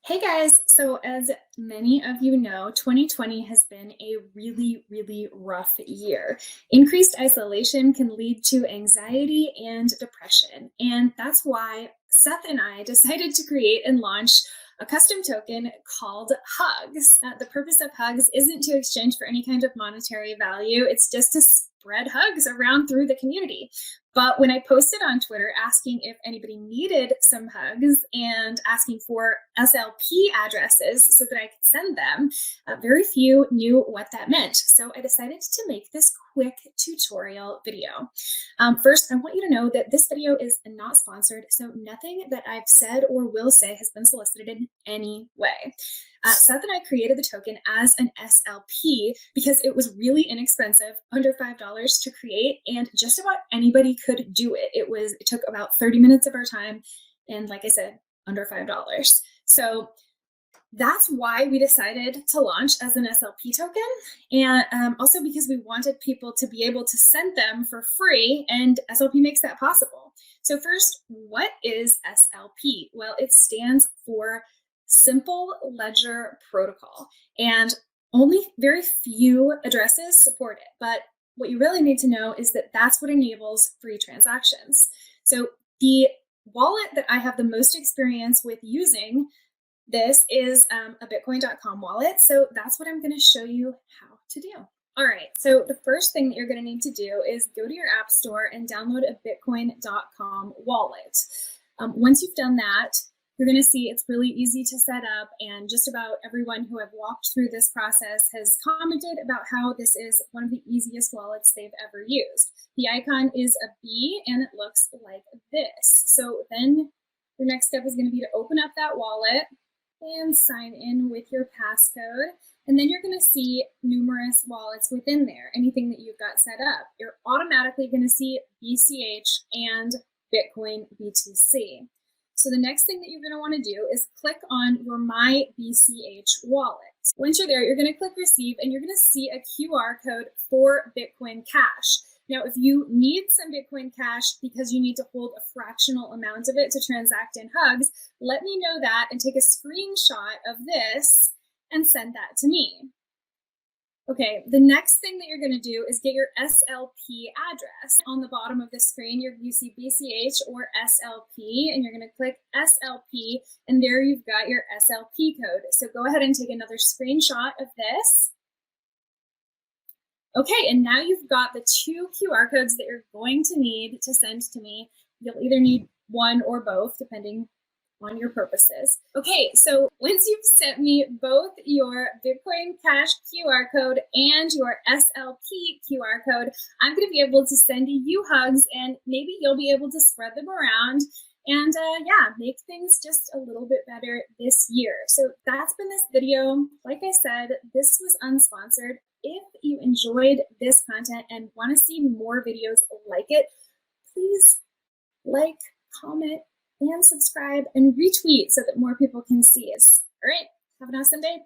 Hey guys, so as many of you know, 2020 has been a really rough year. Increased isolation can lead to anxiety and depression, and that's why Seth and I decided to create and launch a custom token called HUGS. The purpose of HUGS isn't to exchange for any kind of monetary value, it's just to spread hugs around through the community. But when I posted on Twitter asking if anybody needed some hugs and asking for SLP addresses so that I could send them, very few knew what that meant. So I decided to make this quick tutorial video. First, I want you to know that this video is not sponsored, so nothing that I've said or will say has been solicited in any way. Seth and I created the token as an SLP because it was really inexpensive, under $5 to create, and just about anybody could do it. It took about 30 minutes of our time, and like I said, under $5. So that's why we decided to launch as an SLP token, and also because we wanted people to be able to send them for free, and SLP makes that possible. So first, what is SLP? Well, it stands for Simple Ledger Protocol, and only very few addresses support it. But what you really need to know is that that's what enables free transactions. So the wallet that I have the most experience with using this is a Bitcoin.com wallet. So that's what I'm going to show you how to do. All right, so the first thing that you're going to need to do is go to your app store and download a Bitcoin.com wallet. Once you've done that, you're going to see it's really easy to set up, and just about everyone who I've walked through this process has commented about how this is one of the easiest wallets they've ever used. The icon is a bee and it looks like this. So then your next step is going to be to open up that wallet and sign in with your passcode. And then you're going to see numerous wallets within there, anything that you've got set up. You're automatically going to see BCH and Bitcoin BTC. So the next thing that you're going to want to do is click on your My BCH wallet. Once you're there, you're going to click Receive, and you're going to see a QR code for Bitcoin Cash. Now, if you need some Bitcoin Cash because you need to hold a fractional amount of it to transact in HUGS, let me know that and take a screenshot of this and send that to me. Okay, the next thing that you're going to do is get your SLP address. On the bottom of the screen, you see BCH or SLP, and you're going to click SLP, and there you've got your SLP code. So go ahead and take another screenshot of this. Okay, and now you've got the two QR codes that you're going to need to send to me. You'll either need one or both, depending on your purposes. Okay, so once you've sent me both your Bitcoin Cash QR code and your SLP QR code, I'm going to be able to send you hugs, and maybe you'll be able to spread them around and yeah, make things just a little bit better this year. So that's been this video. Like I said, this was unsponsored. If you enjoyed this content and want to see more videos like it, please like, comment, and subscribe and retweet so that more people can see us. All right, have an awesome day.